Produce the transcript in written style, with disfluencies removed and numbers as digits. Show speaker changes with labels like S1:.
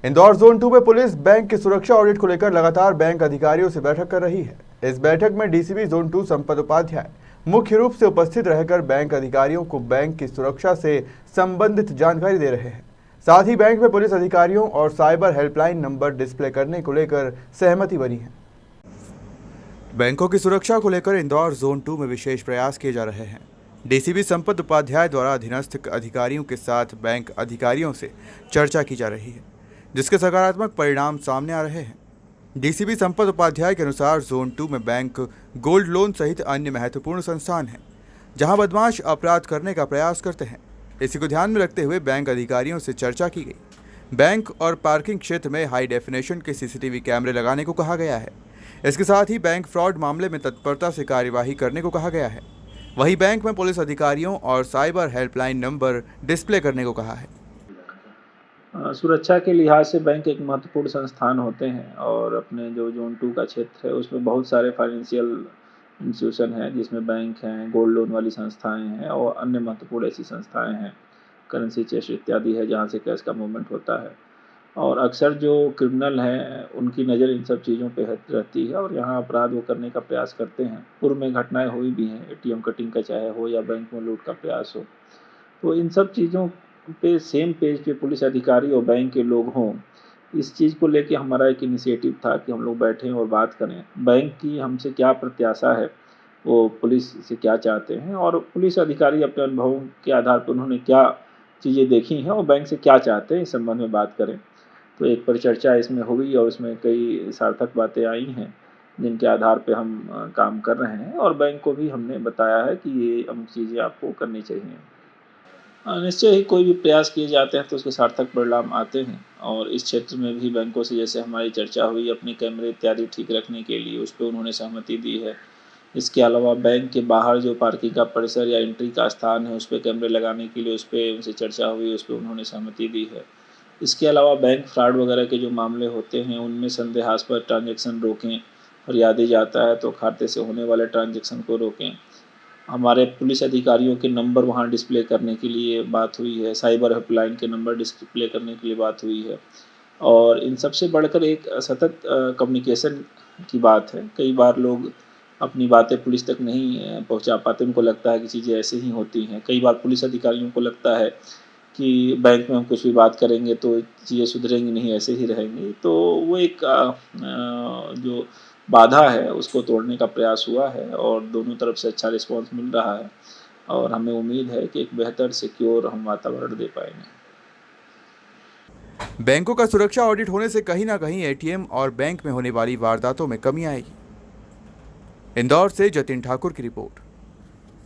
S1: Indore zone 2 में police bank की सुरक्षा ऑडिट को लेकर लगातार बैंक अधिकारियों से बैठक कर रही है। इस बैठक में डीसीपी जोन 2 संपत उपाध्याय मुख्य रूप से उपस्थित रहकर बैंक अधिकारियों को बैंक की सुरक्षा से संबंधित जानकारी दे रहे हैं। साथ ही बैंक में पुलिस अधिकारियों और साइबर हेल्पलाइन नंबर डिस्प्ले करने को लेकर सहमति बनी है। बैंकों की सुरक्षा को लेकर इंदौर जोन 2 में विशेष प्रयास किए जा रहे हैं। डीसीपी संपत उपाध्याय द्वारा अधीनस्थ अधिकारियों के साथ बैंक अधिकारियों से चर्चा की जा रही है, जिसके सकारात्मक परिणाम सामने आ रहे हैं। डीसीपी संपत उपाध्याय के अनुसार जोन 2 में बैंक, गोल्ड लोन सहित अन्य महत्वपूर्ण संस्थान हैं, जहां बदमाश अपराध करने का प्रयास करते हैं। इसी को ध्यान में रखते हुए बैंक अधिकारियों से चर्चा की गई। बैंक और पार्किंग क्षेत्र में हाई डेफिनेशन के सीसीटीवी कैमरे लगाने को कहा गया है। इसके साथ ही बैंक फ्रॉड मामले में तत्परता से कार्यवाही करने को कहा गया है। वहीं बैंक में पुलिस अधिकारियों और साइबर हेल्पलाइन नंबर डिस्प्ले करने को कहा है।
S2: सुरक्षा के लिहाज से बैंक एक महत्वपूर्ण संस्थान होते हैं और अपने जो जोन 2 का क्षेत्र है उसमें बहुत सारे फाइनेंशियल इंस्टीट्यूशन हैं, जिसमें बैंक हैं, गोल्ड लोन वाली संस्थाएं हैं और अन्य महत्वपूर्ण ऐसी संस्थाएं हैं, करेंसी चेस्ट इत्यादि है जहां से कैश का मूवमेंट होता है। और अक्सर जो क्रिमिनल हैं उनकी नज़र इन सब चीज़ों पे रहती है और यहाँ अपराध वो करने का प्रयास करते हैं। पूर्व में घटनाएं हुई भी हैं, एटीएम कटिंग का चाहे हो या बैंक में लूट का प्रयास हो। तो इन सब चीज़ों पे सेम पेज पे पुलिस अधिकारी और बैंक के लोग हों, इस चीज़ को लेके हमारा एक इनिशिएटिव था कि हम लोग बैठें और बात करें। बैंक की हमसे क्या प्रत्याशा है, वो पुलिस से क्या चाहते हैं और पुलिस अधिकारी अपने अनुभवों के आधार पर उन्होंने क्या चीज़ें देखी हैं और बैंक से क्या चाहते हैं, इस संबंध में बात करें। तो एक परिचर्चा इसमें हुई और इसमें कई सार्थक बातें आई हैं, जिनके आधार पे हम काम कर रहे हैं और बैंक को भी हमने बताया है कि ये अमुक चीज़ें आपको करनी चाहिए। निश्चय ही कोई भी प्रयास किए जाते हैं तो उसके सार्थक परिणाम आते हैं और इस क्षेत्र में भी बैंकों से जैसे हमारी चर्चा हुई अपने कैमरे इत्यादि ठीक रखने के लिए, उस पर उन्होंने सहमति दी है। इसके अलावा बैंक के बाहर जो पार्किंग का परिसर या एंट्री का स्थान है उस पर कैमरे लगाने के लिए उस पर उनसे चर्चा हुई, उस पर उन्होंने सहमति दी है। इसके अलावा बैंक फ्रॉड वगैरह के जो मामले होते हैं उनमें संदेहास्पद ट्रांजैक्शन रोकें, फरियादी जाता है तो खाते से होने वाले ट्रांजैक्शन को रोकें। हमारे पुलिस अधिकारियों के नंबर वहाँ डिस्प्ले करने के लिए बात हुई है, साइबर हेल्पलाइन के नंबर डिस्प्ले करने के लिए बात हुई है और इन सबसे बढ़कर एक सतत कम्युनिकेशन की बात है। कई बार लोग अपनी बातें पुलिस तक नहीं पहुँचा पाते, उनको लगता है कि चीज़ें ऐसे ही होती हैं। कई बार पुलिस अधिकारियों को लगता है कि बैंक में हम कुछ भी बात करेंगे तो चीज़ें सुधरेंगी नहीं, ऐसे ही रहेंगी। तो वो एक जो बाधा है उसको तोड़ने का प्रयास हुआ है और दोनों तरफ से अच्छा रिस्पॉन्स मिल रहा है और हमें उम्मीद है कि एक बेहतर सिक्योर हम वातावरण दे पाएंगे।
S1: बैंकों का सुरक्षा ऑडिट होने से कहीं ना कहीं एटीएम और बैंक में होने वाली वारदातों में कमी आएगी। इंदौर से जतिन ठाकुर की रिपोर्ट।